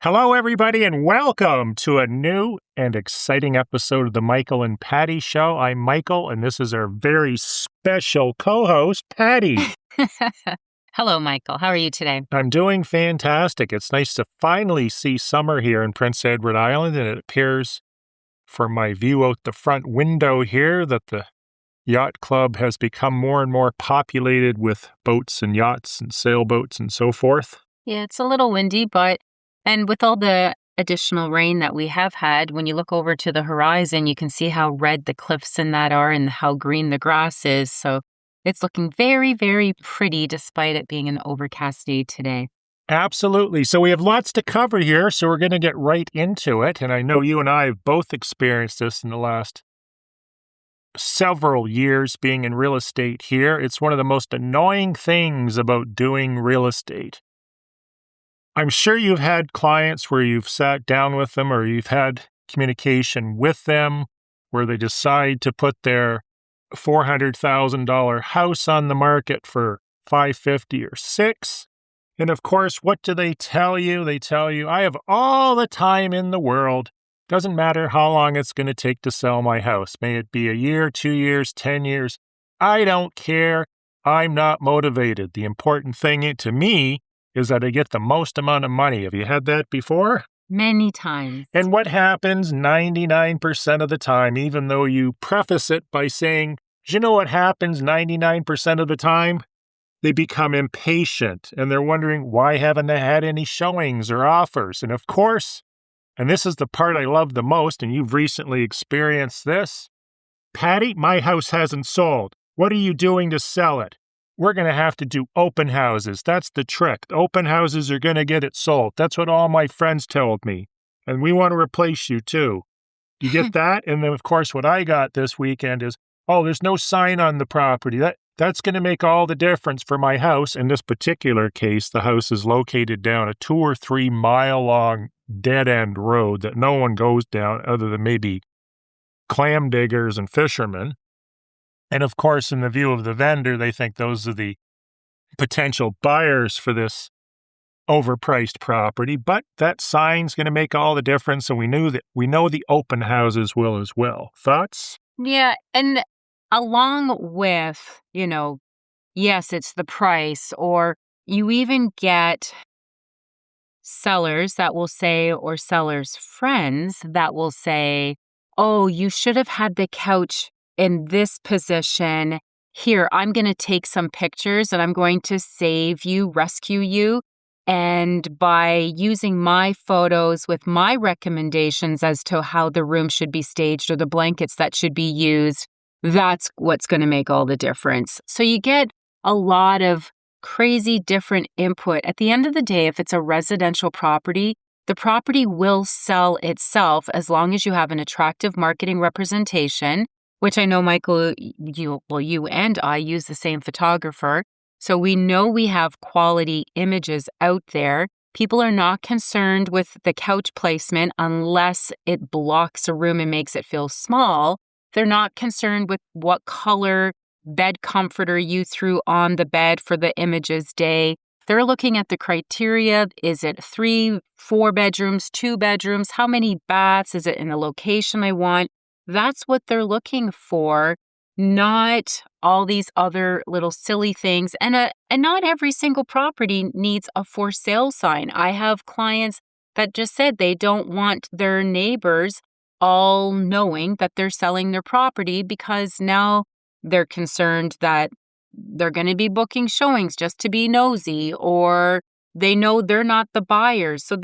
Hello, everybody, and welcome to a new and exciting episode of the Michael and Patty Show. I'm Michael, and this is our very special co-host, Patty. Hello, Michael. How are you today? I'm doing fantastic. It's nice to finally see summer here in Prince Edward Island, and it appears from my view out the front window here that the yacht club has become more and more populated with boats and yachts and sailboats and so forth. Yeah, it's a little windy, and with all the additional rain that we have had, when you look over to the horizon, you can see how red the cliffs in that are and how green the grass is. So it's looking very, very pretty despite it being an overcast day today. Absolutely. So we have lots to cover here, so we're going to get right into it. And I know you and I have both experienced this in the last several years being in real estate here. It's one of the most annoying things about doing real estate. I'm sure you've had clients where you've sat down with them or you've had communication with them where they decide to put their $400,000 house on the market for $550,000 or $600,000. And of course, what do they tell you? They tell you, I have all the time in the world. Doesn't matter how long it's going to take to sell my house. May it be a year, 2 years, 10 years. I don't care. I'm not motivated. The important thing to me is that I get the most amount of money. Have you had that before? Many times. And what happens 99% of the time, even though you preface it by saying, you know what happens 99% of the time? They become impatient and they're wondering, why haven't I had any showings or offers? And of course, and this is the part I love the most, and you've recently experienced this, Patty, my house hasn't sold. What are you doing to sell it? We're going to have to do open houses. That's the trick. Open houses are going to get it sold. That's what all my friends told me. And we want to replace you too. You get that? And then, of course, what I got this weekend is, oh, there's no sign on the property. That's going to make all the difference for my house. In this particular case, the house is located down a 2 or 3 mile long dead-end road that no one goes down other than maybe clam diggers and fishermen. And of course, in the view of the vendor, they think those are the potential buyers for this overpriced property. But that sign's going to make all the difference, and we know the open houses will as well. Thoughts? Yeah, and along with, yes, it's the price, or you even get sellers that will say, or sellers' friends that will say, oh, you should have had the couch in this position. Here, I'm going to take some pictures and I'm going to save you, rescue you. And by using my photos with my recommendations as to how the room should be staged or the blankets that should be used, that's what's going to make all the difference. So you get a lot of crazy different input. At the end of the day, if it's a residential property, the property will sell itself as long as you have an attractive marketing representation, which I know, Michael, you and I use the same photographer. So we know we have quality images out there. People are not concerned with the couch placement unless it blocks a room and makes it feel small. They're not concerned with what color bed comforter you threw on the bed for the image's day. They're looking at the criteria. Is it 3, 4 bedrooms, 2 bedrooms? How many baths? Is it in the location I want? That's what they're looking for, not all these other little silly things. And not every single property needs a for sale sign. I have clients that just said they don't want their neighbors all knowing that they're selling their property because now they're concerned that they're going to be booking showings just to be nosy, or they know they're not the buyers. So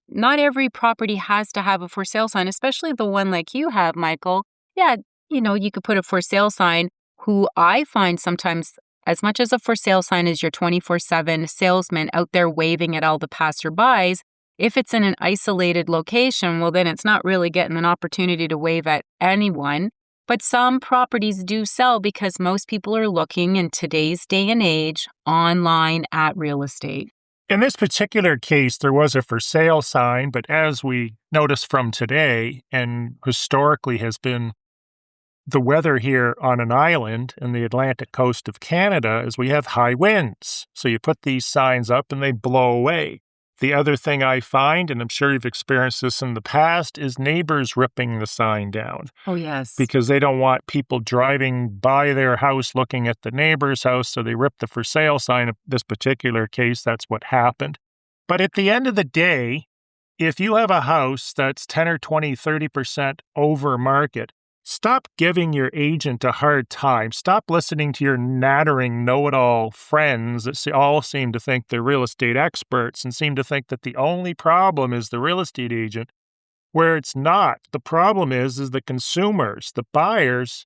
not every property has to have a for sale sign, especially the one like you have, Michael. Yeah, you could put a for sale sign, who I find sometimes as much as a for sale sign is your 24/7 salesman out there waving at all the passerbys. If it's in an isolated location, well, then it's not really getting an opportunity to wave at anyone. But some properties do sell because most people are looking in today's day and age online at real estate. In this particular case, there was a for sale sign, but as we notice from today, and historically has been the weather here on an island in the Atlantic coast of Canada, is we have high winds. So you put these signs up and they blow away. The other thing I find, and I'm sure you've experienced this in the past, is neighbors ripping the sign down Oh, yes. because they don't want people driving by their house looking at the neighbor's house, so they rip the for sale sign. In this particular case, that's what happened. But at the end of the day, if you have a house that's 10 or 20, 30% over market, stop giving your agent a hard time. Stop listening to your nattering know-it-all friends that all seem to think they're real estate experts and seem to think that the only problem is the real estate agent, where it's not. The problem is the consumers, the buyers,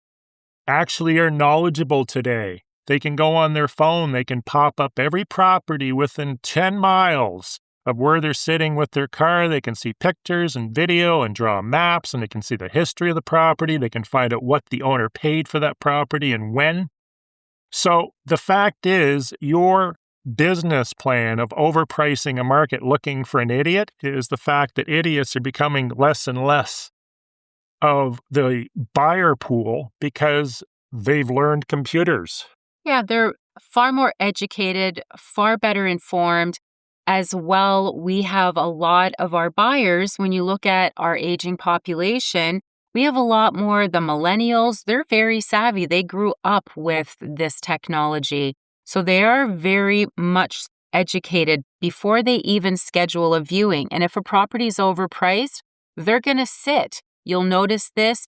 actually are knowledgeable today. They can go on their phone. They can pop up every property within 10 miles of where they're sitting with their car. They can see pictures and video and draw maps, and they can see the history of the property. They can find out what the owner paid for that property and when. So the fact is, your business plan of overpricing a market looking for an idiot is the fact that idiots are becoming less and less of the buyer pool because they've learned computers. Yeah, they're far more educated, far better informed. As well, we have a lot of our buyers, when you look at our aging population, we have a lot more the millennials. They're very savvy. They grew up with this technology. So they are very much educated before they even schedule a viewing. And if a property is overpriced, they're going to sit. You'll notice this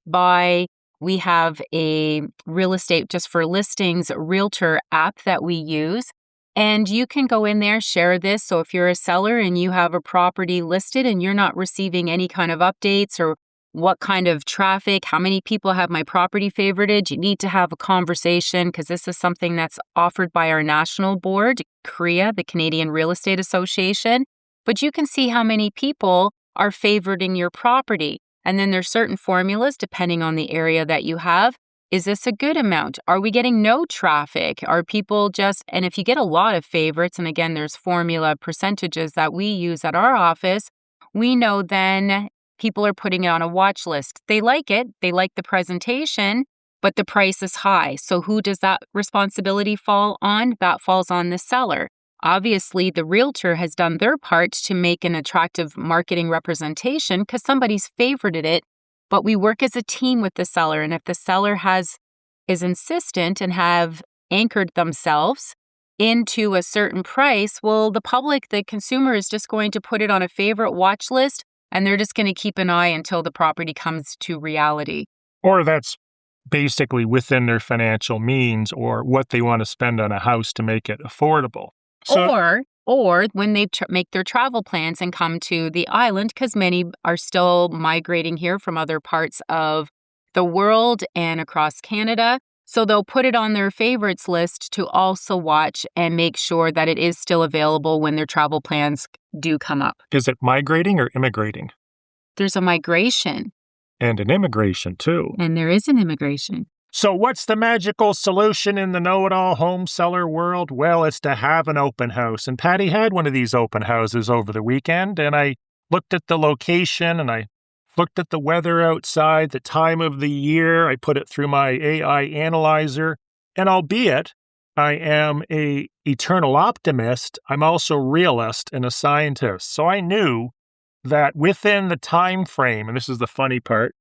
we have a real estate just for listings realtor app that we use. And you can go in there, share this. So if you're a seller and you have a property listed and you're not receiving any kind of updates or what kind of traffic, how many people have my property favorited, you need to have a conversation because this is something that's offered by our national board, CREA, the Canadian Real Estate Association. But you can see how many people are favoriting your property. And then there's certain formulas depending on the area that you have. Is this a good amount? Are we getting no traffic? Are people and if you get a lot of favorites, and again, there's formula percentages that we use at our office, we know then people are putting it on a watch list. They like it. They like the presentation, but the price is high. So who does that responsibility fall on? That falls on the seller. Obviously, the realtor has done their part to make an attractive marketing representation because somebody's favorited it. But we work as a team with the seller. And if the seller is insistent and have anchored themselves into a certain price, well, the public, the consumer is just going to put it on a favorite watch list and they're just going to keep an eye until the property comes to reality. Or that's basically within their financial means or what they want to spend on a house to make it affordable. Or when they make their travel plans and come to the island, because many are still migrating here from other parts of the world and across Canada. So they'll put it on their favorites list to also watch and make sure that it is still available when their travel plans do come up. Is it migrating or immigrating? There's a migration. And an immigration, too. And there is an immigration. So what's the magical solution in the know-it-all home seller world? Well, it's to have an open house. And Patty had one of these open houses over the weekend, and I looked at the location, and I looked at the weather outside, the time of the year. I put it through my AI analyzer, and albeit I am an eternal optimist, I'm also a realist and a scientist. So I knew that within the time frame, and this is the funny part,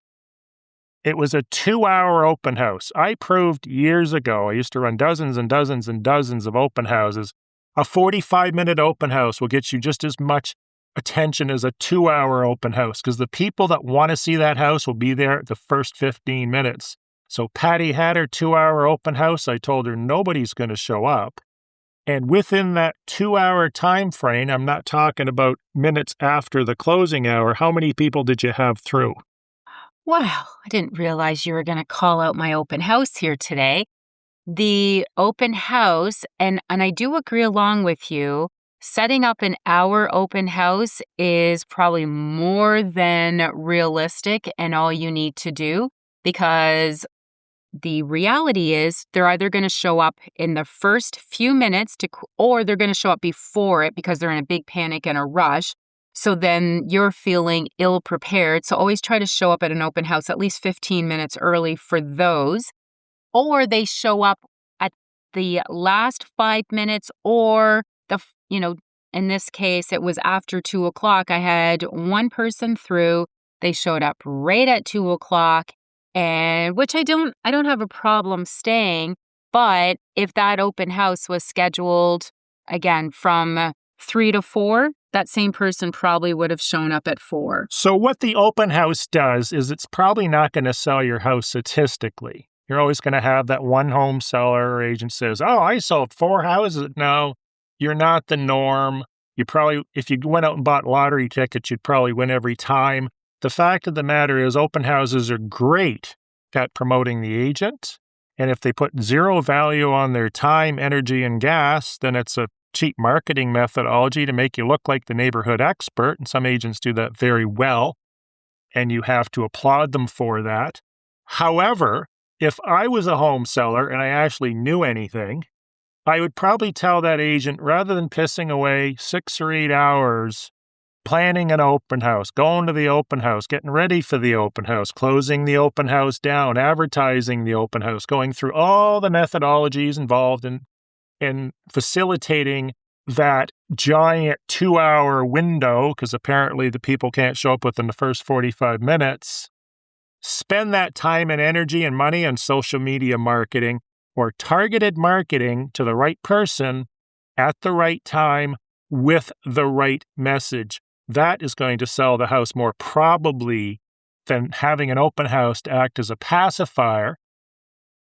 it was a 2-hour open house. I proved years ago, I used to run dozens and dozens and dozens of open houses. A 45-minute open house will get you just as much attention as a 2-hour open house because the people that want to see that house will be there the first 15 minutes. So Patty had her 2-hour open house. I told her nobody's going to show up. And within that 2-hour time frame, I'm not talking about minutes after the closing hour, how many people did you have through? Wow, I didn't realize you were going to call out my open house here today. The open house, and I do agree along with you, setting up an hour open house is probably more than realistic and all you need to do because the reality is they're either going to show up in the first few minutes or they're going to show up before it because they're in a big panic and a rush. So then you're feeling ill-prepared. So always try to show up at an open house at least 15 minutes early for those. Or they show up at the last 5 minutes or In this case, it was after 2 o'clock. I had one person through. They showed up right at 2 o'clock, and which I don't have a problem staying. But if that open house was scheduled again from 3 to 4, that same person probably would have shown up at 4. So what the open house does is it's probably not going to sell your house statistically. You're always going to have that one home seller or agent says, oh, I sold 4 houses. No, you're not the norm. You probably, if you went out and bought lottery tickets, you'd probably win every time. The fact of the matter is open houses are great at promoting the agent. And if they put zero value on their time, energy, and gas, then it's a cheap marketing methodology to make you look like the neighborhood expert. And some agents do that very well. And you have to applaud them for that. However, if I was a home seller and I actually knew anything, I would probably tell that agent, rather than pissing away 6 or 8 hours planning an open house, going to the open house, getting ready for the open house, closing the open house down, advertising the open house, going through all the methodologies involved in facilitating that giant 2-hour window, because apparently the people can't show up within the first 45 minutes, spend that time and energy and money on social media marketing or targeted marketing to the right person at the right time with the right message. That is going to sell the house more probably than having an open house to act as a pacifier.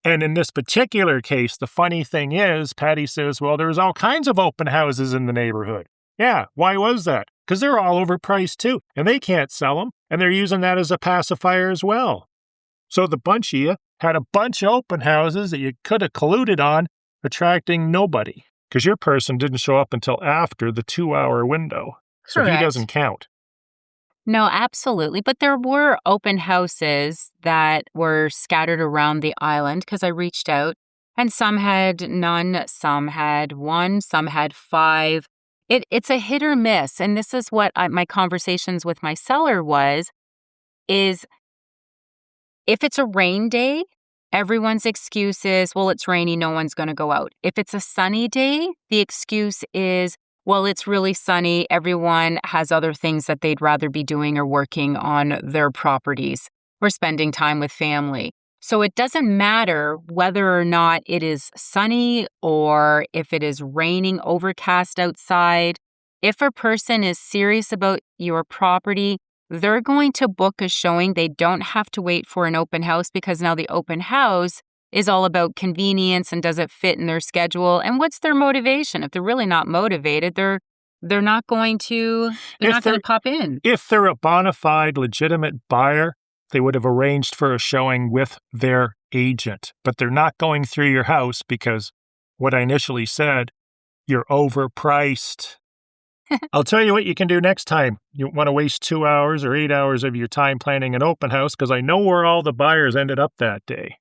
And in this particular case, the funny thing is, Patty says, well, there's all kinds of open houses in the neighborhood. Yeah, why was that? Because they're all overpriced too, and they can't sell them, and they're using that as a pacifier as well. So the bunch of you had a bunch of open houses that you could have colluded on, attracting nobody, because your person didn't show up until after the 2-hour window. So Correct. He doesn't count. No, absolutely. But there were open houses that were scattered around the island because I reached out, and some had none, some had 1, some had 5. It's a hit or miss. And this is what my conversations with my seller is if it's a rain day, everyone's excuse is, well, it's rainy, no one's going to go out. If it's a sunny day, the excuse is, well, it's really sunny. Everyone has other things that they'd rather be doing or working on their properties or spending time with family. So it doesn't matter whether or not it is sunny or if it is raining, overcast outside. If a person is serious about your property, they're going to book a showing. They don't have to wait for an open house because now the open house is all about convenience and does it fit in their schedule? And what's their motivation? If they're really not motivated, they're not going to pop in. If they're a bona fide, legitimate buyer, they would have arranged for a showing with their agent. But they're not going through your house because what I initially said, you're overpriced. I'll tell you what you can do next time. You want to waste 2 hours or 8 hours of your time planning an open house, because I know where all the buyers ended up that day.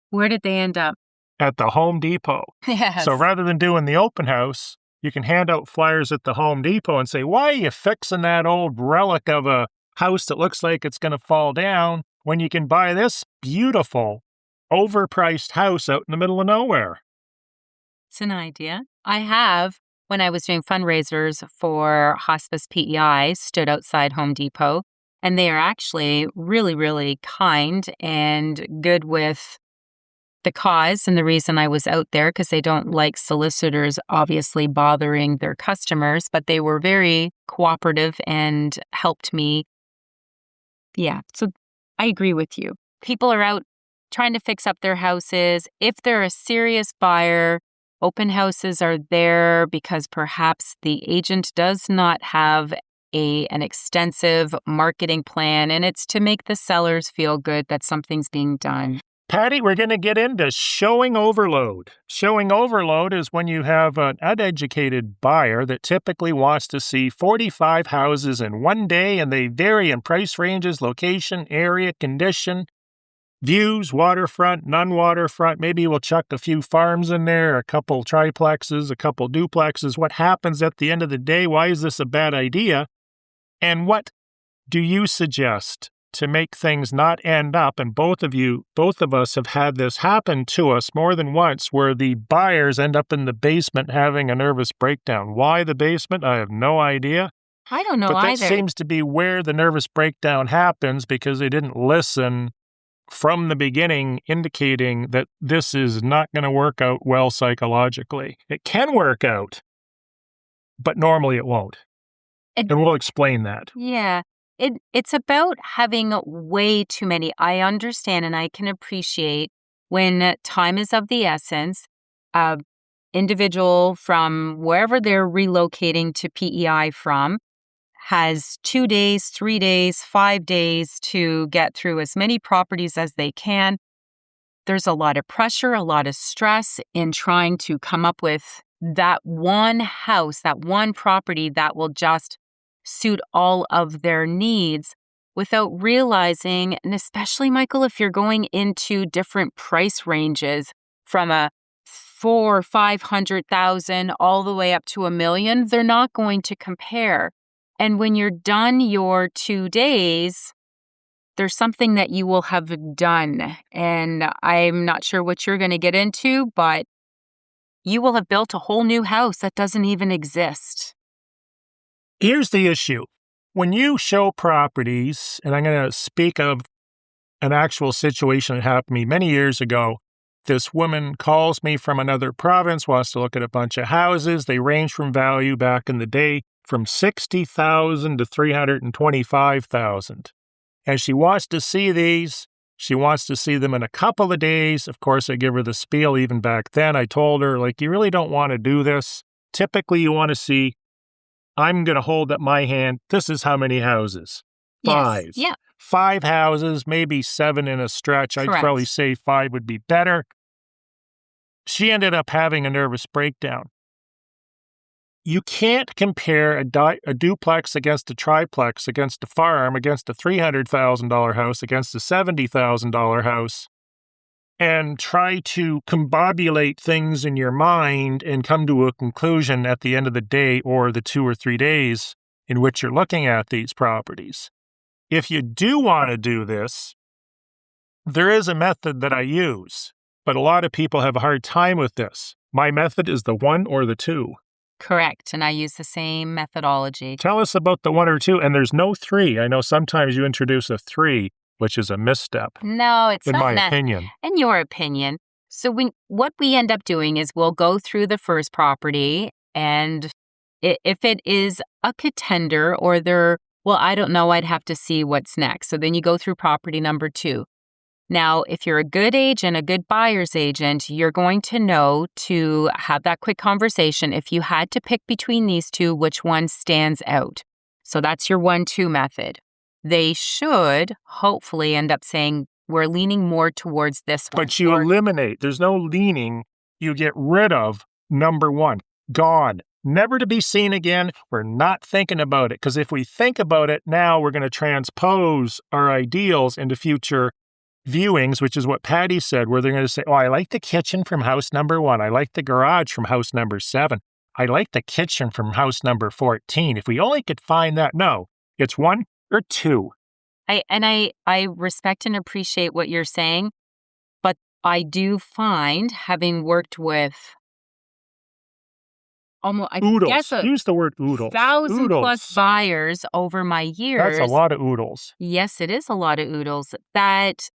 Where did they end up? At the Home Depot. Yes. So rather than doing the open house, you can hand out flyers at the Home Depot and say, why are you fixing that old relic of a house that looks like it's going to fall down when you can buy this beautiful, overpriced house out in the middle of nowhere? It's an idea. I have, when I was doing fundraisers for Hospice PEI, stood outside Home Depot, and they are actually really, really kind and good with the cause and the reason I was out there, because they don't like solicitors obviously bothering their customers, but they were very cooperative and helped me. Yeah, so I agree with you. People are out trying to fix up their houses. If they're a serious buyer, open houses are there because perhaps the agent does not have an extensive marketing plan, and it's to make the sellers feel good that something's being done. Patty, we're going to get into showing overload. Showing overload is when you have an uneducated buyer that typically wants to see 45 houses in one day, and they vary in price ranges, location, area, condition, views, waterfront, non-waterfront. Maybe we'll chuck a few farms in there, a couple triplexes, a couple duplexes. What happens at the end of the day? Why is this a bad idea? And what do you suggest to make things not end up, and both of us have had this happen to us more than once, where the buyers end up in the basement having a nervous breakdown. Why the basement? I have no idea. I don't know But that either. seems to be where the nervous breakdown happens, because they didn't listen from the beginning, indicating that this is not going to work out well psychologically. It can work out, but normally it won't. And we'll explain that. Yeah. It's about having way too many. I understand and I can appreciate when time is of the essence. Individual from wherever they're relocating to PEI from has 2 days, 3 days, 5 days to get through as many properties as they can. There's a lot of pressure, a lot of stress in trying to come up with that one house, that one property that will just suit all of their needs without realizing, and especially, Michael, if you're going into different price ranges from a 400,000 or 500,000 all the way up to $1 million, they're not going to compare. And when you're done your 2 days, there's something that you will have done. And I'm not sure what you're going to get into, but you will have built a whole new house that doesn't even exist. Here's the issue. When you show properties, and I'm going to speak of an actual situation that happened to me many years ago. This woman calls me from another province, wants to look at a bunch of houses. They range from value back in the day from $60,000 to $325,000. And she wants to see these. She wants to see them in a couple of days. Of course, I give her the spiel even back then. I told her, like, you really don't want to do this. Typically, you want to see, I'm going to hold up my hand. This is how many houses? 5. Yes. Yeah. 5 houses, maybe 7 in a stretch. Correct. I'd probably say 5 would be better. She ended up having a nervous breakdown. You can't compare a duplex against a triplex, against a farm, against a $300,000 house, against a $70,000 house, and try to combobulate things in your mind and come to a conclusion at the end of the day or the 2 or 3 days in which you're looking at these properties. If you do want to do this, there is a method that I use, but a lot of people have a hard time with this. My method is the 1 or the 2. Correct. And I use the same methodology. Tell us about the 1 or 2, and there's no 3. I know sometimes you introduce a 3, which is a misstep. No, it's in not. my opinion. In your opinion. So what we end up doing is we'll go through the first property, and if it is a contender or I don't know, I'd have to see what's next. So then you go through property number 2. Now, if you're a good agent, a good buyer's agent, you're going to know to have that quick conversation. If you had to pick between these two, which one stands out? So that's your 1-2 method. They should hopefully end up saying, we're leaning more towards this one. But you eliminate. There's no leaning. You get rid of number 1. Gone. Never to be seen again. We're not thinking about it. Because if we think about it now, we're going to transpose our ideals into future viewings, which is what Patty said, where they're going to say, oh, I like the kitchen from house number 1. I like the garage from house number 7. I like the kitchen from house number 14. If we only could find that. No, it's 1 or 2. I respect and appreciate what you're saying, but I do find, having worked with almost, oodles. Use the word oodles. 1,000 plus buyers over my years. That's a lot of oodles. Yes, it is a lot of oodles. That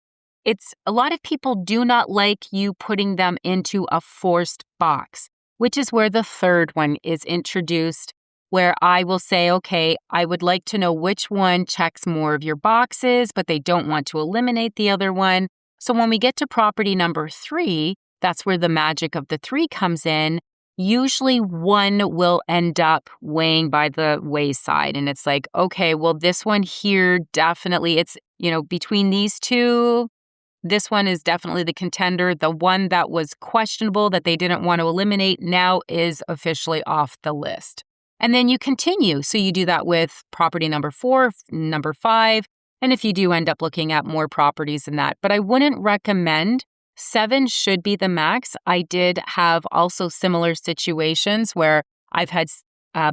it's a lot of people do not like you putting them into a forced box, which is where the third one is introduced, where I will say, okay, I would like to know which one checks more of your boxes, but they don't want to eliminate the other one. So when we get to property number 3, that's where the magic of the 3 comes in. Usually 1 will end up weighing by the wayside. And it's like, okay, well, this one here, definitely, it's, between these 2, this one is definitely the contender. The one that was questionable that they didn't want to eliminate now is officially off the list. And then you continue. So you do that with property number 4, number 5. And if you do end up looking at more properties than that, but I wouldn't recommend 7 should be the max. I did have also similar situations where I've had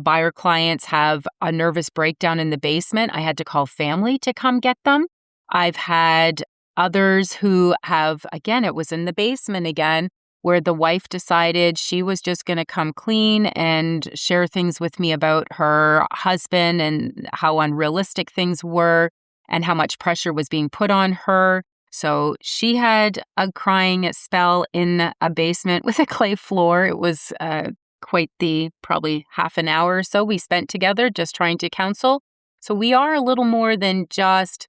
buyer clients have a nervous breakdown in the basement. I had to call family to come get them. I've had others who have, again, it was in the basement again, where the wife decided she was just going to come clean and share things with me about her husband and how unrealistic things were and how much pressure was being put on her. So she had a crying spell in a basement with a clay floor. It was quite the probably half an hour or so we spent together just trying to counsel. So we are a little more than just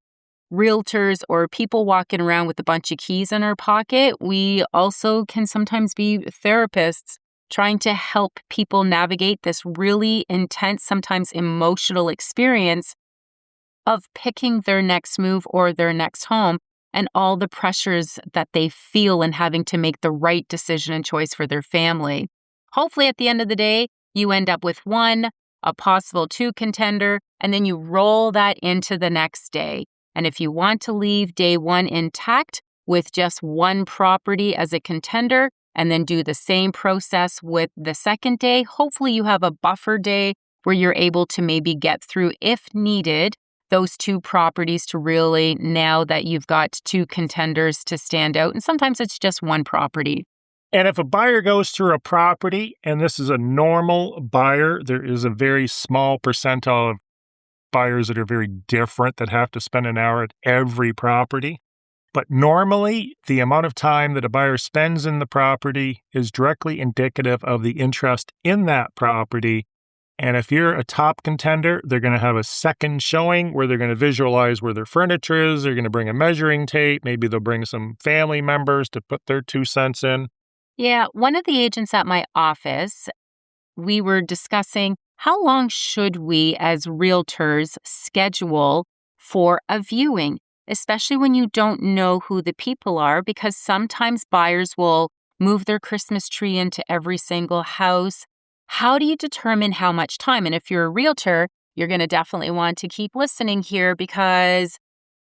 realtors or people walking around with a bunch of keys in our pocket. We also can sometimes be therapists trying to help people navigate this really intense, sometimes emotional experience of picking their next move or their next home and all the pressures that they feel in having to make the right decision and choice for their family. Hopefully, at the end of the day, you end up with one, a possible two contender, and then you roll that into the next day. And if you want to leave day one intact with just one property as a contender and then do the same process with the second day, hopefully you have a buffer day where you're able to maybe get through, if needed, those two properties to really, now that you've got two contenders, to stand out. And sometimes it's just one property. And if a buyer goes through a property, and this is a normal buyer, there is a very small percentile of buyers that are very different that have to spend an hour at every property. But normally, the amount of time that a buyer spends in the property is directly indicative of the interest in that property. And if you're a top contender, they're going to have a second showing where they're going to visualize where their furniture is. They're going to bring a measuring tape. Maybe they'll bring some family members to put their 2 cents in. Yeah, one of the agents at my office, we were discussing how long should we as realtors schedule for a viewing, especially when you don't know who the people are, because sometimes buyers will move their Christmas tree into every single house. How do you determine how much time? And if you're a realtor, you're going to definitely want to keep listening here, because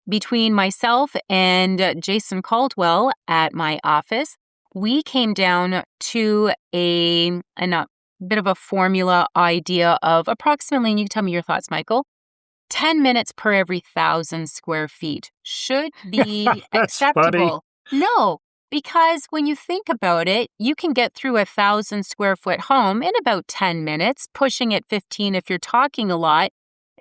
between myself and Jason Caldwell at my office, we came down to a bit of a formula idea of approximately, and you can tell me your thoughts, Michael, 10 minutes per every 1,000 square feet should be acceptable. Funny. No, because when you think about it, you can get through 1,000 square foot home in about 10 minutes, pushing it 15 if you're talking a lot.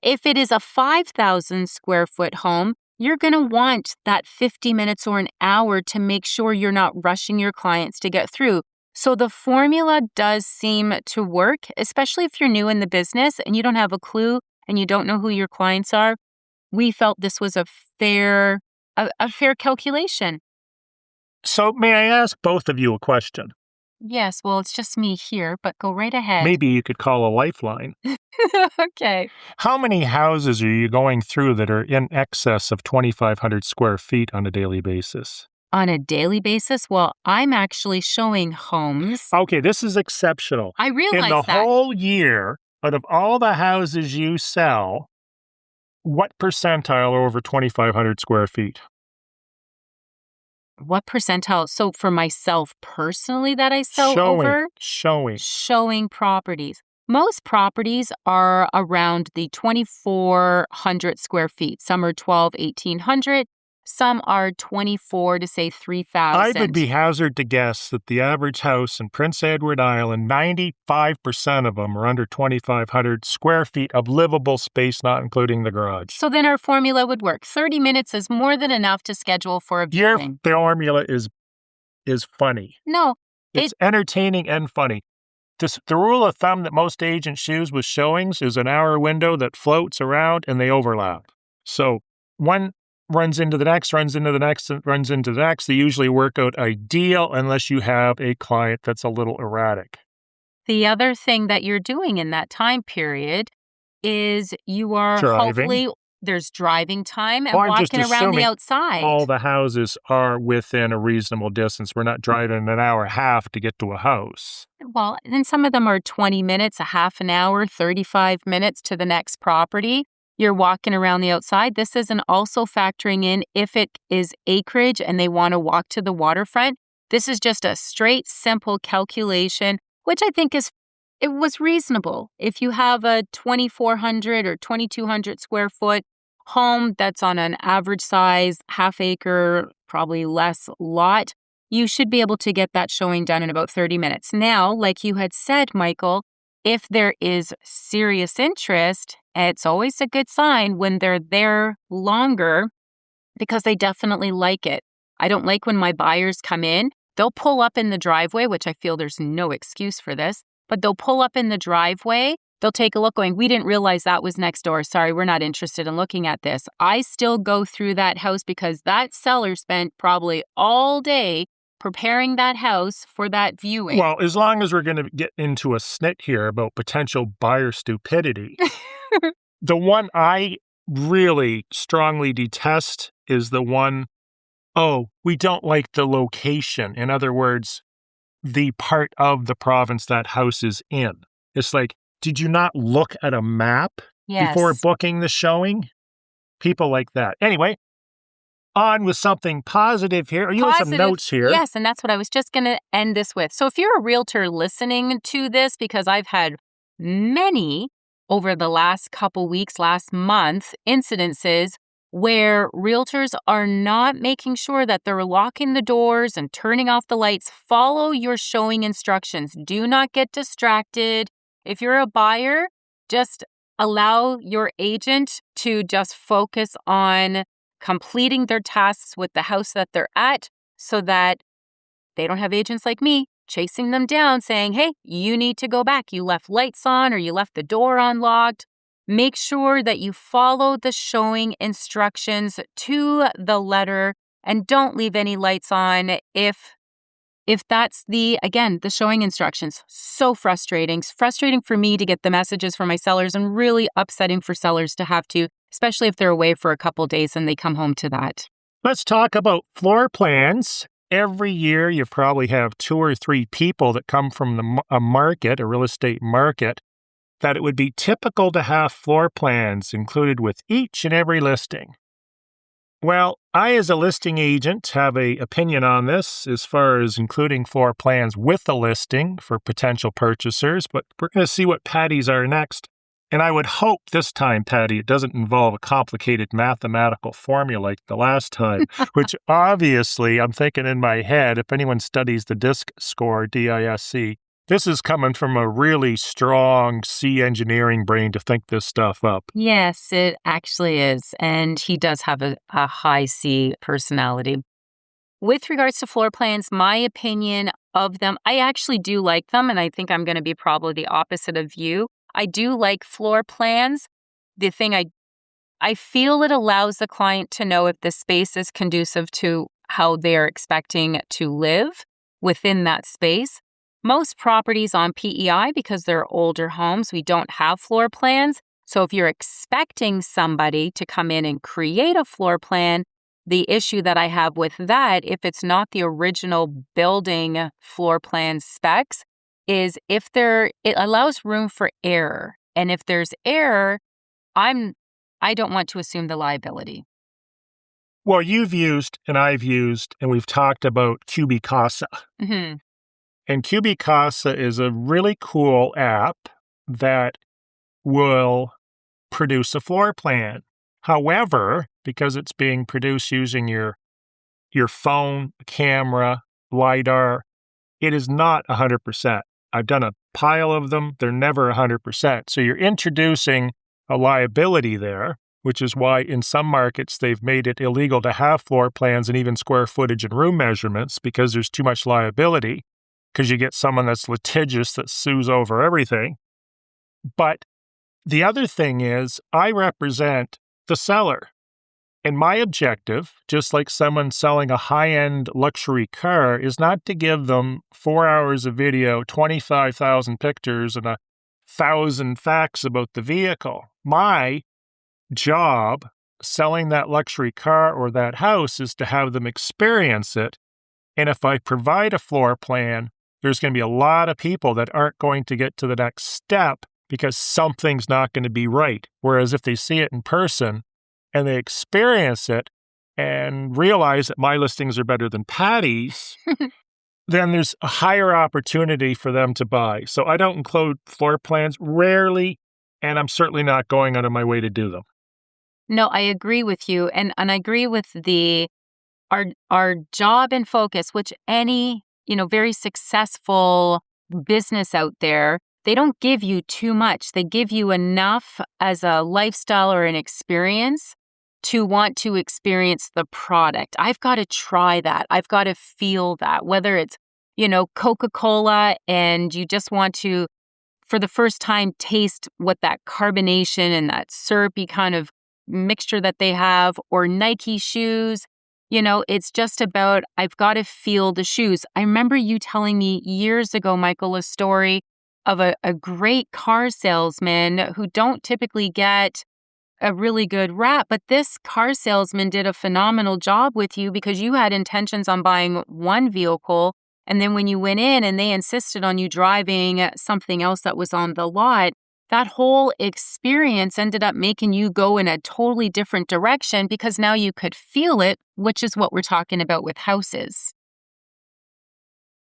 If it is a 5,000 square foot home, you're going to want that 50 minutes or an hour to make sure you're not rushing your clients to get through. So the formula does seem to work, especially if you're new in the business and you don't have a clue and you don't know who your clients are. We felt this was a fair calculation. So may I ask both of you a question? Yes, well, it's just me here, but go right ahead. Maybe you could call a lifeline. Okay. How many houses are you going through that are in excess of 2,500 square feet on a daily basis? On a daily basis? Well, I'm actually showing homes. Okay, this is exceptional. I realize in the that. whole year, out of all the houses you sell, what percentile are over 2,500 square feet? What percentile? So for myself personally that I sell showing properties. Most properties are around the 2,400 square feet. Some are 1,800. Some are 24 to say 3,000. I would be hazard to guess that the average house in Prince Edward Island, 95% of them are under 2,500 square feet of livable space, not including the garage. So then our formula would work. 30 minutes is more than enough to schedule for a viewing. Your formula is funny. No. It's entertaining and funny. The rule of thumb that most agents use with showings is an hour window that floats around and they overlap. So one runs into the next, runs into the next, and runs into the next. They usually work out ideal unless you have a client that's a little erratic. The other thing that you're doing in that time period is you are hopefully, there's driving time and walking around the outside. All the houses are within a reasonable distance. We're not driving an hour and a half to get to a house. Well, then some of them are 20 minutes, a half an hour, 35 minutes to the next property. You're walking around the outside. This isn't also factoring in if it is acreage and they want to walk to the waterfront. This is just a straight, simple calculation, which I think it was reasonable. If you have a 2,400 or 2,200 square foot home that's on an average size, half acre, probably less lot, you should be able to get that showing done in about 30 minutes. Now, like you had said, Michael, if there is serious interest, it's always a good sign when they're there longer because they definitely like it. I don't like when my buyers come in. They'll pull up in the driveway, which I feel there's no excuse for this, but they'll pull up in the driveway. They'll take a look going, we didn't realize that was next door. Sorry, we're not interested in looking at this. I still go through that house because that seller spent probably all day preparing that house for that viewing. Well, as long as we're going to get into a snit here about potential buyer stupidity, the one I really strongly detest is the one, oh, we don't like the location. In other words, the part of the province that house is in. It's like, did you not look at a map before booking the showing? People like that. Anyway, on with something positive here. You have some notes here. Yes, and that's what I was just going to end this with. So if you're a realtor listening to this, because I've had many over the last couple weeks, last month, incidences where realtors are not making sure that they're locking the doors and turning off the lights. Follow your showing instructions. Do not get distracted. If you're a buyer, just allow your agent to just focus on completing their tasks with the house that they're at so that they don't have agents like me chasing them down saying, hey, you need to go back. You left lights on or you left the door unlocked. Make sure that you follow the showing instructions to the letter and don't leave any lights on if that's the showing instructions. So frustrating. It's frustrating for me to get the messages from my sellers and really upsetting for sellers to have to, especially if they're away for a couple days and they come home to that. Let's talk about floor plans. Every year, you probably have 2 or 3 people that come from a market, a real estate market, that it would be typical to have floor plans included with each and every listing. Well, I, as a listing agent, have an opinion on this as far as including floor plans with the listing for potential purchasers, but we're going to see what Patty's are next. And I would hope this time, Patty, it doesn't involve a complicated mathematical formula like the last time, which obviously I'm thinking in my head, if anyone studies the DISC score, D-I-S-C, this is coming from a really strong C engineering brain to think this stuff up. Yes, it actually is. And he does have a high C personality. With regards to floor plans, my opinion of them, I actually do like them. And I think I'm going to be probably the opposite of you. I do like floor plans. The thing I feel it allows the client to know if the space is conducive to how they're expecting to live within that space. Most properties on PEI, because they're older homes, we don't have floor plans. So if you're expecting somebody to come in and create a floor plan, the issue that I have with that, if it's not the original building floor plan specs, is it allows room for error. And if there's error, I don't want to assume the liability. Well, you've used and I've used, and we've talked about Cubicasa. Mm-hmm. And Cubicasa is a really cool app that will produce a floor plan. However, because it's being produced using your phone, camera, LiDAR, it is not 100%. I've done a pile of them. They're never 100%. So you're introducing a liability there, which is why in some markets they've made it illegal to have floor plans and even square footage and room measurements because there's too much liability. Because you get someone that's litigious that sues over everything. But the other thing is, I represent the seller. And my objective, just like someone selling a high-end luxury car, is not to give them 4 hours of video, 25,000 pictures, and 1,000 facts about the vehicle. My job selling that luxury car or that house is to have them experience it. And if I provide a floor plan, there's going to be a lot of people that aren't going to get to the next step because something's not going to be right. Whereas if they see it in person and they experience it and realize that my listings are better than Patty's, then there's a higher opportunity for them to buy. So I don't include floor plans rarely, and I'm certainly not going out of my way to do them. No, I agree with you. And I agree with our job and focus, which any, very successful business out there, they don't give you too much. They give you enough as a lifestyle or an experience to want to experience the product. I've got to try that. I've got to feel that, whether it's, Coca-Cola and you just want to, for the first time, taste what that carbonation and that syrupy kind of mixture that they have, or Nike shoes. It's just about, I've got to feel the shoes. I remember you telling me years ago, Michael, a story of a great car salesman who don't typically get a really good rap, but this car salesman did a phenomenal job with you because you had intentions on buying one vehicle. And then when you went in and they insisted on you driving something else that was on the lot, that whole experience ended up making you go in a totally different direction because now you could feel it, which is what we're talking about with houses.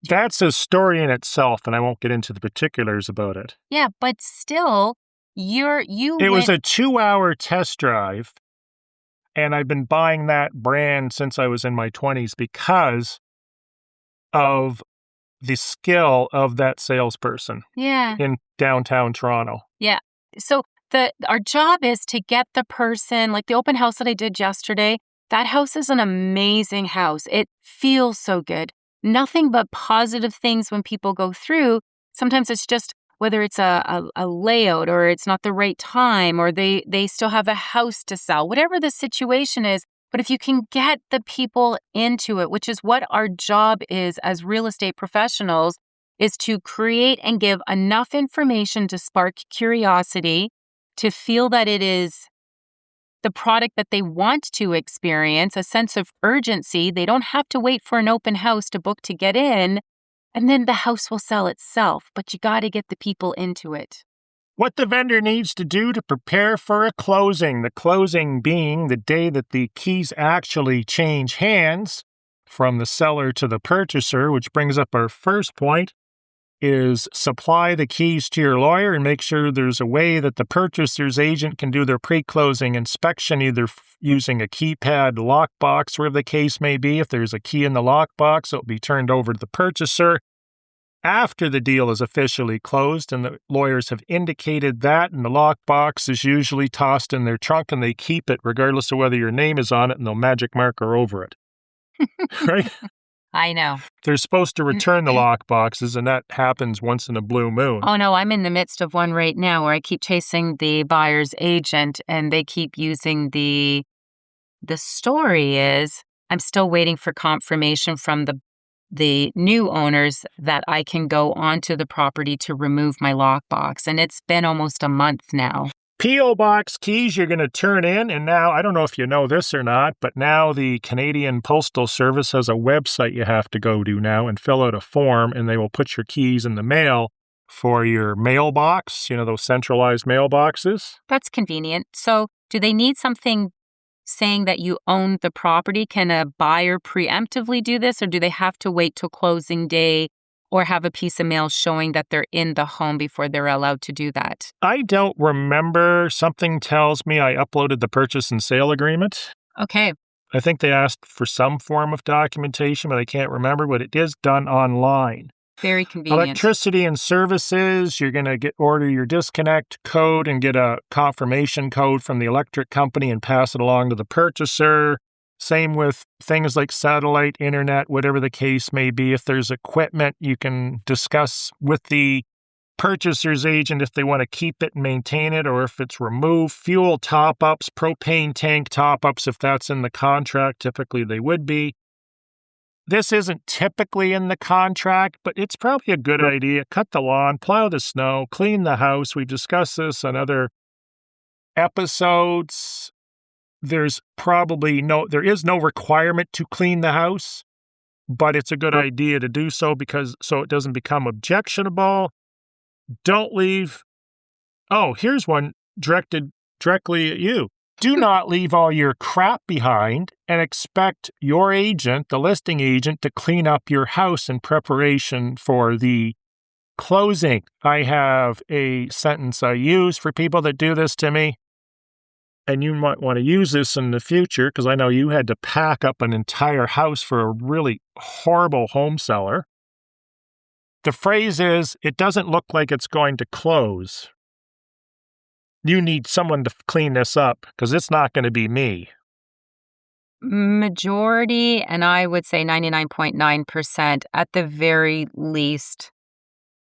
That's a story in itself, and I won't get into the particulars about it. Yeah, but still, It was a 2-hour test drive, and I've been buying that brand since I was in my 20s because of the skill of that salesperson in downtown Toronto. Yeah. So our job is to get the person, like the open house that I did yesterday, that house is an amazing house. It feels so good. Nothing but positive things when people go through. Sometimes it's just whether it's a layout or it's not the right time or they still have a house to sell, whatever the situation is. But if you can get the people into it, which is what our job is as real estate professionals, is to create and give enough information to spark curiosity, to feel that it is the product that they want to experience, a sense of urgency. They don't have to wait for an open house to book to get in, and then the house will sell itself. But you got to get the people into it. What the vendor needs to do to prepare for a closing, the closing being the day that the keys actually change hands from the seller to the purchaser, which brings up our first point, is supply the keys to your lawyer and make sure there's a way that the purchaser's agent can do their pre-closing inspection, either using a keypad lockbox, wherever the case may be. If there's a key in the lockbox, it'll be turned over to the purchaser after the deal is officially closed, and the lawyers have indicated that, and the lockbox is usually tossed in their trunk and they keep it regardless of whether your name is on it, and they'll magic marker over it. Right? I know. They're supposed to return the lockboxes, and that happens once in a blue moon. Oh, no, I'm in the midst of one right now where I keep chasing the buyer's agent, and they keep using the story is I'm still waiting for confirmation from the new owners that I can go onto the property to remove my lockbox. And it's been almost a month now. P.O. Box keys you're going to turn in, and now, I don't know if you know this or not, but now the Canadian Postal Service has a website you have to go to now and fill out a form, and they will put your keys in the mail for your mailbox, those centralized mailboxes. That's convenient. So do they need something saying that you own the property? Can a buyer preemptively do this, or do they have to wait till closing day or have a piece of mail showing that they're in the home before they're allowed to do that? I don't remember. Something tells me I uploaded the purchase and sale agreement. Okay. I think they asked for some form of documentation, but I can't remember, but it is done online. Very convenient. Electricity and services, you're going to order your disconnect code and get a confirmation code from the electric company and pass it along to the purchaser. Same with things like satellite, internet, whatever the case may be. If there's equipment, you can discuss with the purchaser's agent if they want to keep it and maintain it, or if it's removed. Fuel top-ups, propane tank top-ups, if that's in the contract, typically they would be. This isn't typically in the contract, but it's probably a good idea. Cut the lawn, plow the snow, clean the house. We've discussed this on other episodes. There is no requirement to clean the house, but it's a good idea to do so so it doesn't become objectionable. Don't leave. Oh, here's one directed directly at you. Do not leave all your crap behind and expect your agent, the listing agent, to clean up your house in preparation for the closing. I have a sentence I use for people that do this to me. and you might want to use this in the future because I know you had to pack up an entire house for a really horrible home seller. The phrase is, it doesn't look like it's going to close. You need someone to clean this up because it's not going to be me. Majority, and I would say 99.9% at the very least,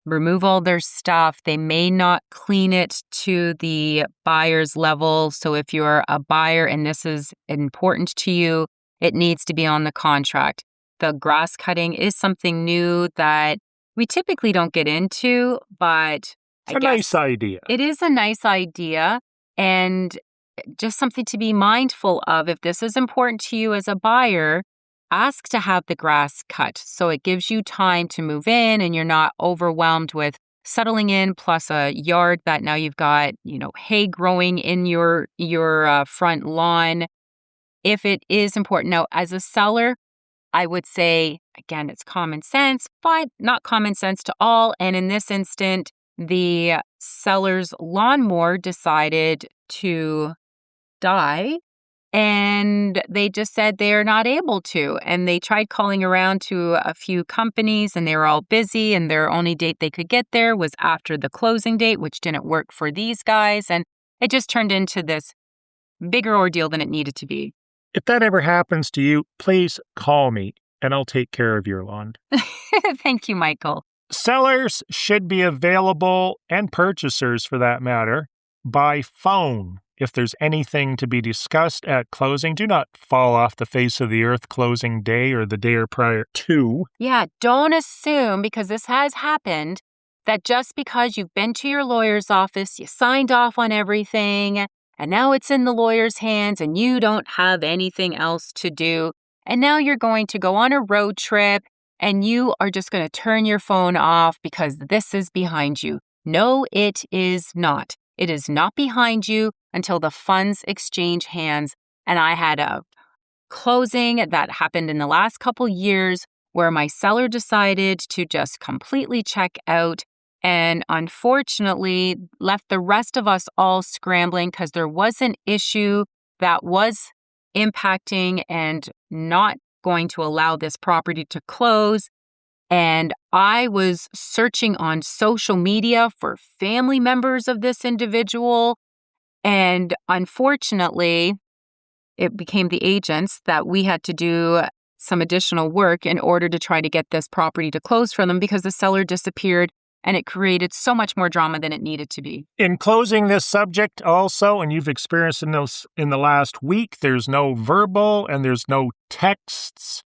remove all their stuff. They may not clean it to the buyer's level. So if you're a buyer and this is important to you, it needs to be on the contract. The grass cutting is something new that we typically don't get into, but It's a nice idea. It is a nice idea and just something to be mindful of. If this is important to you as a buyer, ask to have the grass cut so it gives you time to move in and you're not overwhelmed with settling in, plus a yard that now you've got, hay growing in your front lawn. If it is important. Now, as a seller, I would say, again, it's common sense, but not common sense to all. And in this instant, the seller's lawnmower decided to die. And they just said they're not able to. And they tried calling around to a few companies and they were all busy. And their only date they could get there was after the closing date, which didn't work for these guys. And it just turned into this bigger ordeal than it needed to be. If that ever happens to you, please call me and I'll take care of your lawn. Thank you, Michael. Sellers should be available, and purchasers for that matter, by phone. If there's anything to be discussed at closing, do not fall off the face of the earth closing day or the day or prior to. Yeah, don't assume, because this has happened, that just because you've been to your lawyer's office, you signed off on everything, and now it's in the lawyer's hands and you don't have anything else to do. And now you're going to go on a road trip and you are just going to turn your phone off because this is behind you. No, it is not. It is not behind you until the funds exchange hands. And I had a closing that happened in the last couple years where my seller decided to just completely check out and unfortunately left the rest of us all scrambling because there was an issue that was impacting and not going to allow this property to close. And I was searching on social media for family members of this individual. And unfortunately, it became the agents that we had to do some additional work in order to try to get this property to close for them because the seller disappeared and it created so much more drama than it needed to be. In closing this subject also, and you've experienced this in the last week, there's no verbal and there's no texts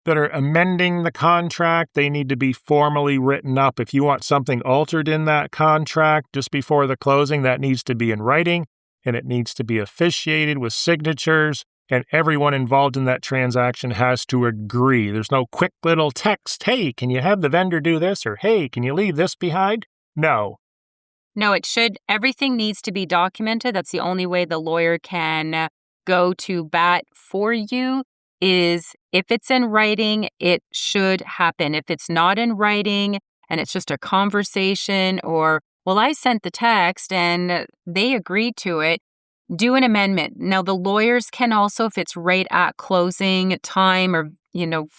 that are amending the contract. They need to be formally written up. If you want something altered in that contract just before the closing, that needs to be in writing and it needs to be officiated with signatures. And everyone involved in that transaction has to agree. There's no quick little text, hey, can you have the vendor do this? Or, hey, can you leave this behind? No. No, everything needs to be documented. That's the only way the lawyer can go to bat for you is if it's in writing, it should happen. If it's not in writing and it's just a conversation or, well, I sent the text and they agreed to it, do an amendment. Now, the lawyers can also, if it's right at closing time or,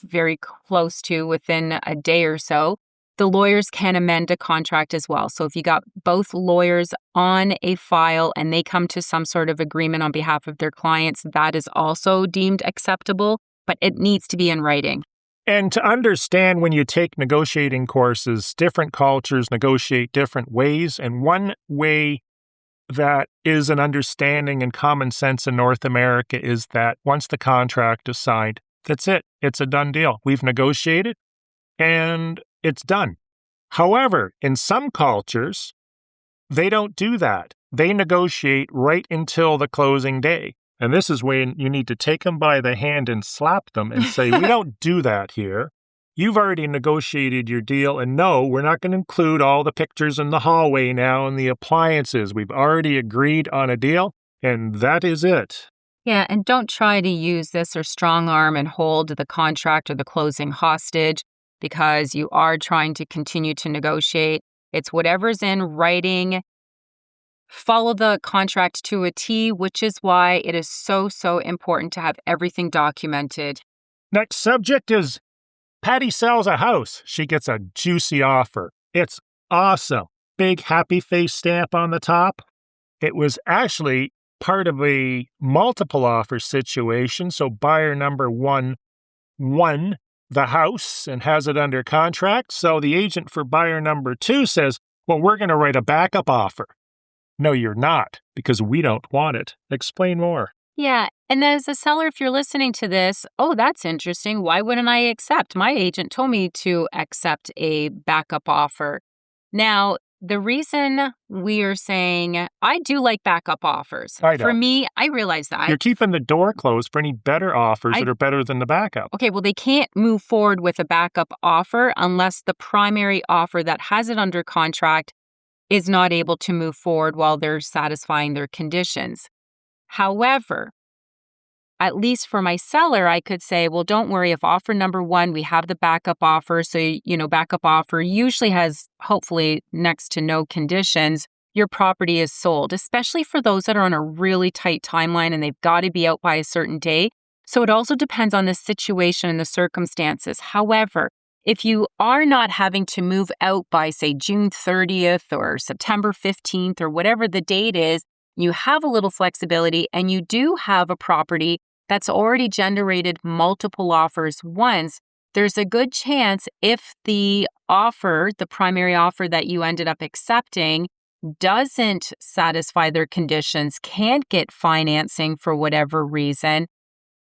very close to within a day or so, the lawyers can amend a contract as well. So if you got both lawyers on a file and they come to some sort of agreement on behalf of their clients, that is also deemed acceptable, but it needs to be in writing. And to understand when you take negotiating courses, different cultures negotiate different ways. And one way that is an understanding and common sense in North America is that once the contract is signed, that's it. It's a done deal. We've negotiated and it's done. However, in some cultures, they don't do that. They negotiate right until the closing day. And this is when you need to take them by the hand and slap them and say, we don't do that here. You've already negotiated your deal, and no, we're not going to include all the pictures in the hallway now and the appliances. We've already agreed on a deal, and that is it. Yeah, and don't try to use this or strong arm and hold the contract or the closing hostage because you are trying to continue to negotiate. It's whatever's in writing follow the contract to a T, which is why it is so, so important to have everything documented. Next subject is Patty sells a house. She gets a juicy offer. It's awesome. Big happy face stamp on the top. It was actually part of a multiple offer situation. So buyer number one won the house and has it under contract. So the agent for buyer number two says, well, we're going to write a backup offer. No, you're not, because we don't want it. Explain more. Yeah. And as a seller, if you're listening to this, oh, that's interesting. Why wouldn't I accept? My agent told me to accept a backup offer. Now, the reason we are saying I do like backup offers. I know. For me, I realize that. You're keeping the door closed for any better offers that are better than the backup. Okay, well, they can't move forward with a backup offer unless the primary offer that has it under contract is not able to move forward while they're satisfying their conditions. However, at least for my seller, I could say, well, don't worry. If offer number one, we have the backup offer. So, backup offer usually has hopefully next to no conditions. Your property is sold, especially for those that are on a really tight timeline and they've got to be out by a certain day. So it also depends on the situation and the circumstances. However, if you are not having to move out by, say, June 30th or September 15th or whatever the date is, you have a little flexibility and you do have a property that's already generated multiple offers once, there's a good chance if the offer, the primary offer that you ended up accepting, doesn't satisfy their conditions, can't get financing for whatever reason,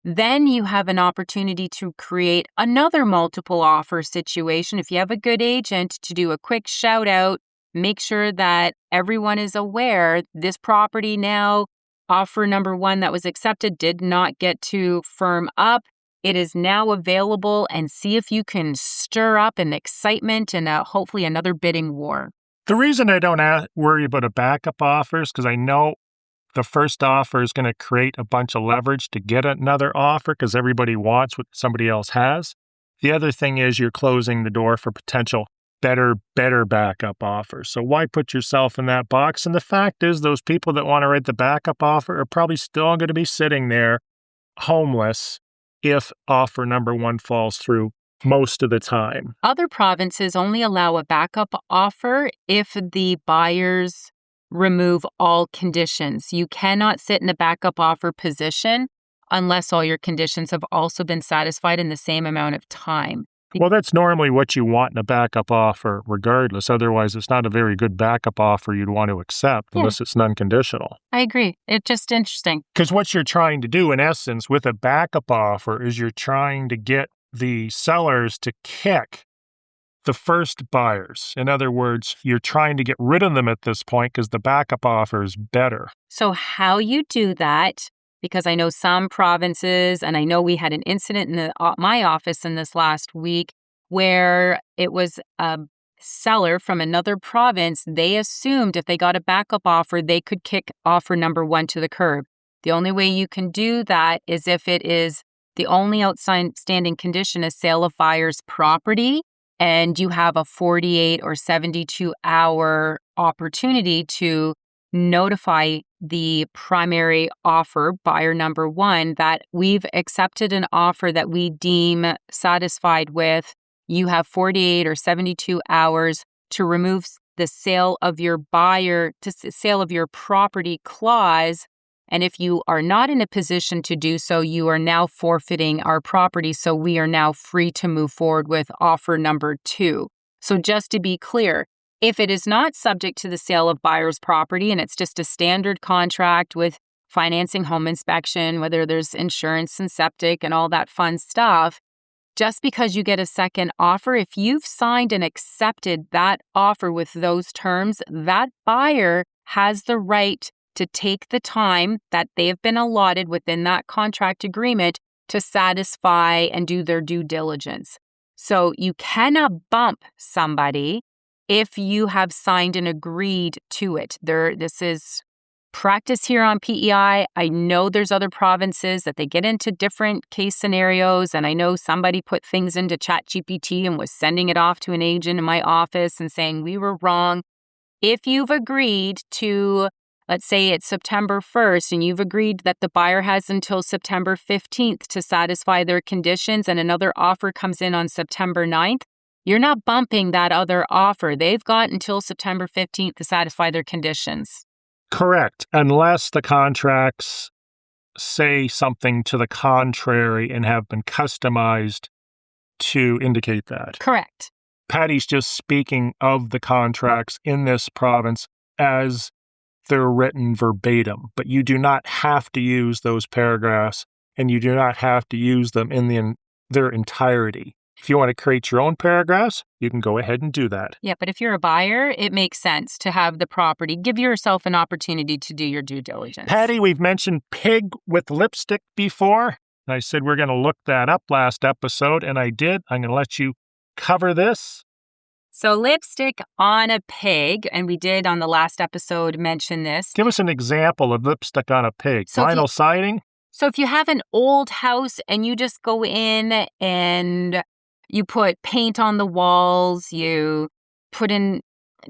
then you have an opportunity to create another multiple offer situation. If you have a good agent, to do a quick shout out, make sure that everyone is aware this property now, offer number one that was accepted did not get to firm up. It is now available, and see if you can stir up an excitement and hopefully another bidding war. The reason I don't worry about a backup offer is because I know the first offer is going to create a bunch of leverage to get another offer because everybody wants what somebody else has. The other thing is you're closing the door for potential better backup offers. So why put yourself in that box? And the fact is those people that want to write the backup offer are probably still going to be sitting there homeless if offer number one falls through most of the time. Other provinces only allow a backup offer if the buyers remove all conditions. You cannot sit in a backup offer position unless all your conditions have also been satisfied in the same amount of time. Well, that's normally what you want in a backup offer regardless. Otherwise, it's not a very good backup offer you'd want to accept unless it's non-conditional. I agree. It's just interesting. Because what you're trying to do, in essence, with a backup offer is you're trying to get the sellers to kick the first buyers. In other words, you're trying to get rid of them at this point because the backup offer is better. So how you do that, because I know some provinces, and I know we had an incident in my office in this last week where it was a seller from another province. They assumed if they got a backup offer, they could kick offer number one to the curb. The only way you can do that is if it is the only outstanding condition is sale of buyer's property, and you have a 48 or 72 hour opportunity to notify the primary offer, buyer number one, that we've accepted an offer that we deem satisfied with. You have 48 or 72 hours to remove the sale of your sale of your property clause. And if you are not in a position to do so, you are now forfeiting our property. So we are now free to move forward with offer number two. So just to be clear, if it is not subject to the sale of buyer's property and it's just a standard contract with financing, home inspection, whether there's insurance and septic and all that fun stuff, just because you get a second offer, if you've signed and accepted that offer with those terms, that buyer has the right to take the time that they have been allotted within that contract agreement to satisfy and do their due diligence. So you cannot bump somebody if you have signed and agreed to it. This is practice here on PEI. I know there's other provinces that they get into different case scenarios, and I know somebody put things into ChatGPT and was sending it off to an agent in my office and saying we were wrong. If you've agreed to let's say it's September 1st and you've agreed that the buyer has until September 15th to satisfy their conditions and another offer comes in on September 9th, you're not bumping that other offer. They've got until September 15th to satisfy their conditions. Correct, unless the contracts say something to the contrary and have been customized to indicate that. Correct. Patty's just speaking of the contracts in this province as they're written verbatim, but you do not have to use those paragraphs and you do not have to use them in their entirety. If you want to create your own paragraphs, you can go ahead and do that. Yeah, but if you're a buyer, it makes sense to have the property. Give yourself an opportunity to do your due diligence. Patty, we've mentioned pig with lipstick before. I said we're going to look that up last episode, and I did. I'm going to let you cover this. So lipstick on a pig, and we did on the last episode mention this. Give us an example of lipstick on a pig. Vinyl siding? So if you have an old house and you just go in and you put paint on the walls, you put in,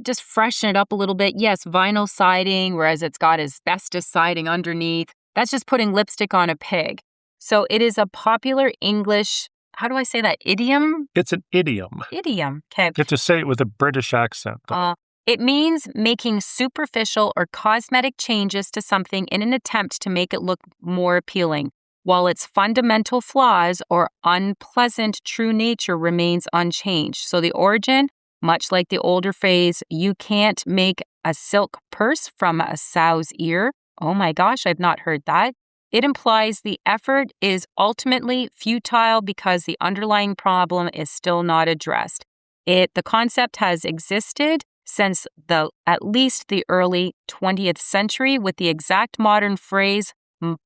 just freshen it up a little bit. Yes, vinyl siding, whereas it's got asbestos siding underneath. That's just putting lipstick on a pig. So it is a popular English, how do I say that, idiom? It's an idiom. Idiom, okay. You have to say it with a British accent. It means making superficial or cosmetic changes to something in an attempt to make it look more appealing, while its fundamental flaws or unpleasant true nature remains unchanged. So the origin, much like the older phrase, you can't make a silk purse from a sow's ear. Oh my gosh, I've not heard that. It implies the effort is ultimately futile because the underlying problem is still not addressed. The concept has existed since at least the early 20th century, with the exact modern phrase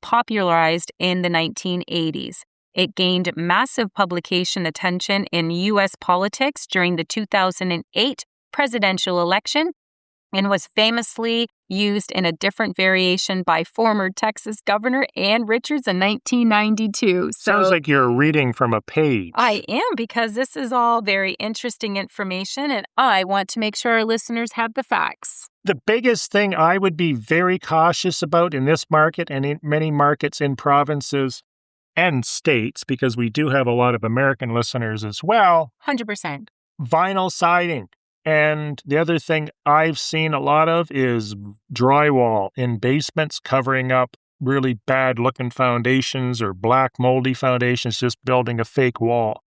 popularized in the 1980s. It gained massive publication attention in U.S. politics during the 2008 presidential election and was famously used in a different variation by former Texas Governor Ann Richards in 1992. Sounds like you're reading from a page. I am, because this is all very interesting information, and I want to make sure our listeners have the facts. The biggest thing I would be very cautious about in this market and in many markets in provinces and states, because we do have a lot of American listeners as well. 100%. Vinyl siding. And the other thing I've seen a lot of is drywall in basements covering up really bad looking foundations or black moldy foundations, just building a fake wall.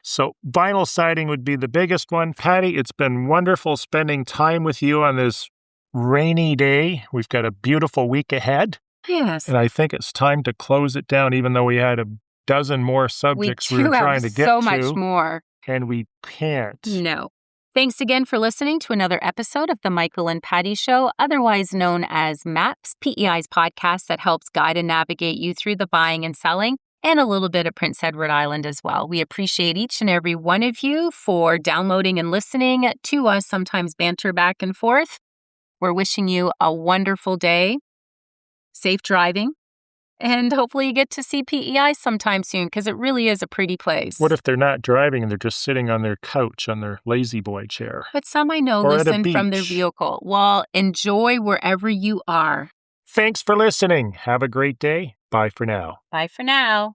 So vinyl siding would be the biggest one. Patty, it's been wonderful spending time with you on this rainy day. We've got a beautiful week ahead. Yes. And I think it's time to close it down, even though we had a dozen more subjects we were trying to get to. So much more. And we can't. No. Thanks again for listening to another episode of The Michael and Patty Show, otherwise known as MAPS, PEI's podcast that helps guide and navigate you through the buying and selling, and a little bit of Prince Edward Island as well. We appreciate each and every one of you for downloading and listening to us, sometimes banter back and forth. We're wishing you a wonderful day, safe driving, and hopefully you get to see PEI sometime soon, because it really is a pretty place. What if they're not driving and they're just sitting on their couch, on their lazy boy chair? But some I know listen from their vehicle. Well, enjoy wherever you are. Thanks for listening. Have a great day. Bye for now. Bye for now.